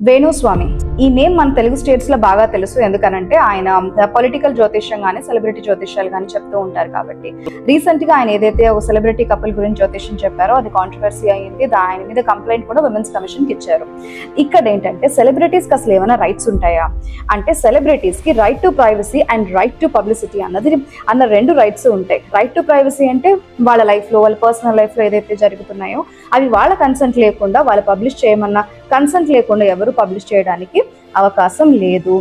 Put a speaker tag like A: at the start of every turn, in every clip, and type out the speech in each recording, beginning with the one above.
A: వేణుస్వామి ఈ నేమ్ మన తెలుగు స్టేట్స్ లో బాగా తెలుసు. ఎందుకనంటే ఆయన పొలిటికల్ జ్యోతిష్యం గానీ సెలబ్రిటీ జ్యోతిష్యాలు గానీ చెప్తూ ఉంటారు కాబట్టి. రీసెంట్ గా ఆయన ఏదైతే ఒక సెలబ్రిటీ కపుల్ గురించి జ్యోతిష్యం చెప్పారో అది కాంట్రవర్సీ అయింది. ఆయన మీద కంప్లైంట్ కూడా విమెన్స్ కమిషన్ కి ఇచ్చారు. ఇక్కడ ఏంటంటే సెలబ్రిటీస్ కి అసలు ఏమైనా రైట్స్ ఉంటాయా అంటే, సెలబ్రిటీస్ కి right to privacy and right to publicity అన్న రెండు రైట్స్ ఉంటాయి. రైట్ టు ప్రైవసీ అంటే వాళ్ళ లైఫ్ లో, వాళ్ళ పర్సనల్ లైఫ్ లో ఏదైతే జరుగుతున్నాయో అవి వాళ్ళ కన్సెంట్ లేకుండా, వాళ్ళు పబ్లిష్ చేయమన్నా కన్సెంట్ లేకుండా ఎవరు పబ్లిష్ చేయడానికి అవకాశం లేదు.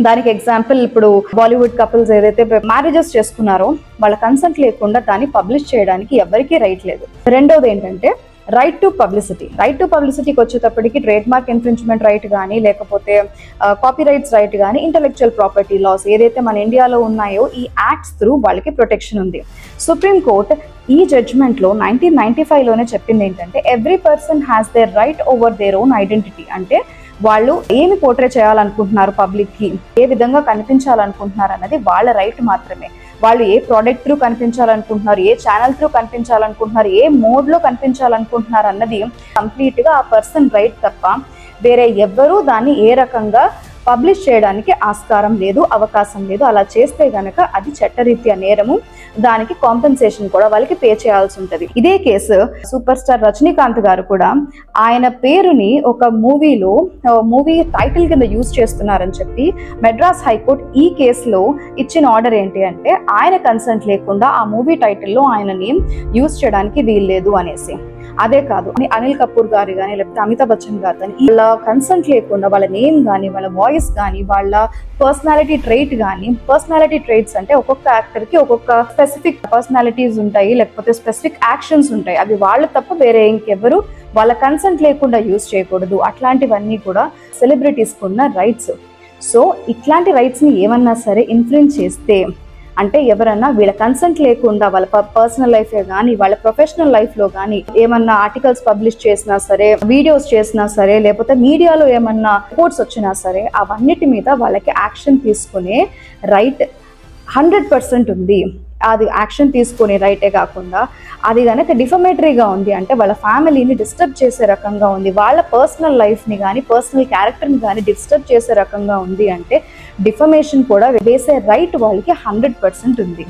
A: దానికి ఎగ్జాంపుల్, ఇప్పుడు బాలీవుడ్ కపుల్స్ ఏదైతే మ్యారేజెస్ చేసుకున్నారో వాళ్ళ కన్సెంట్ లేకుండా దాన్ని పబ్లిష్ చేయడానికి ఎవరికీ రైట్ లేదు. రెండోది ఏంటంటే right to publicity. Right to పబ్లిసిటీకి వచ్చేటప్పటికి ట్రేడ్ మార్క్ ఇన్ఫ్రించ్మెంట్ రైట్ కానీ, లేకపోతే కాపీ రైట్స్ రైట్ కానీ, ఇంటెలెక్చువల్ ప్రాపర్టీ లాస్ ఏదైతే మన ఇండియాలో ఉన్నాయో ఈ యాక్ట్స్ త్రూ వాళ్ళకి ప్రొటెక్షన్ ఉంది. సుప్రీం కోర్ట్ ఈ జడ్జ్మెంట్ లో 1995లోనే చెప్పింది ఏంటంటే, every person has their right over their own identity. అంటే వాళ్ళు ఏమి పోర్ట్రే చేయాలనుకుంటున్నారు, పబ్లిక్ కి ఏ విధంగా కనిపించాలనుకుంటున్నారు అన్నది వాళ్ళ రైట్ మాత్రమే. వాళ్ళు ఏ ప్రోడక్ట్ త్రూ కనిపించాలనుకుంటున్నారు, ఏ ఛానల్ త్రూ కనిపించాలనుకుంటున్నారు, ఏ మోడ్ లో కనిపించాలనుకుంటున్నారు అన్నది కంప్లీట్ గా ఆ పర్సన్ రైట్ తప్ప వేరే ఎవ్వరూ దాన్ని ఏ రకంగా పబ్లిష్ చేయడానికి ఆస్కారం లేదు, అవకాశం లేదు. అలా చేస్తే గనక అది చట్టరీత్యా నేరము. దానికి కాంపెన్సేషన్ కూడా వాళ్ళకి పే చేయాల్సి ఉంటుంది. ఇదే కేసు సూపర్ స్టార్ రజనీకాంత్ గారు కూడా ఆయన పేరుని ఒక మూవీ టైటిల్ కింద యూజ్ చేస్తున్నారని చెప్పి మెడ్రాస్ హైకోర్టు ఈ కేసులో ఇచ్చిన ఆర్డర్ ఏంటి అంటే, ఆయన కన్సెంట్ లేకుండా ఆ మూవీ టైటిల్లో ఆయన నేమ్ యూజ్ చేయడానికి వీల్లేదు అనేసి. అదే కాదు, అనిల్ కపూర్ గారు కానీ, లేకపోతే అమితాబ్ బచ్చన్ గారు కానీ వాళ్ళ కన్సెంట్ లేకుండా వాళ్ళ నేమ్ కానీ, వాళ్ళ వాయిస్ కానీ, వాళ్ళ పర్సనాలిటీ ట్రైట్ కానీ, పర్సనాలిటీ ట్రైట్స్ అంటే ఒక్కొక్క యాక్టర్ కి ఒక్కొక్క స్పెసిఫిక్ పర్సనాలిటీస్ ఉంటాయి, లేకపోతే స్పెసిఫిక్ యాక్షన్స్ ఉంటాయి. అవి వాళ్ళు తప్ప వేరే ఇంకెవరు వాళ్ళ కన్సెంట్ లేకుండా యూజ్ చేయకూడదు. అట్లాంటివన్నీ కూడా సెలబ్రిటీస్ కున్న రైట్స్. సో ఇట్లాంటి రైట్స్ ని ఏమన్నా సరే ఇన్ఫ్లుయెన్స్ చేస్తే, అంటే ఎవరన్నా వీళ్ళ కన్సెంట్ లేకుండా వాళ్ళ పర్సనల్ లైఫ్ కానీ, వాళ్ళ ప్రొఫెషనల్ లైఫ్ లో కానీ ఏమన్నా ఆర్టికల్స్ పబ్లిష్ చేసినా సరే, వీడియోస్ చేసినా సరే, లేకపోతే మీడియాలో ఏమన్నా రిపోర్ట్స్ వచ్చినా సరే, అవన్నిటి మీద వాళ్ళకి యాక్షన్ తీసుకునే రైట్ 100% ఉంది. అది యాక్షన్ తీసుకునే రైటే కాకుండా అది కనుక డిఫమేటరీగా ఉంది అంటే, వాళ్ళ ఫ్యామిలీని డిస్టర్బ్ చేసే రకంగా ఉంది, వాళ్ళ పర్సనల్ లైఫ్ని కానీ, పర్సనల్ క్యారెక్టర్ని కానీ డిస్టర్బ్ చేసే రకంగా ఉంది అంటే డిఫమేషన్ కూడా వేసే రైట్ వాళ్ళకి 100% ఉంది.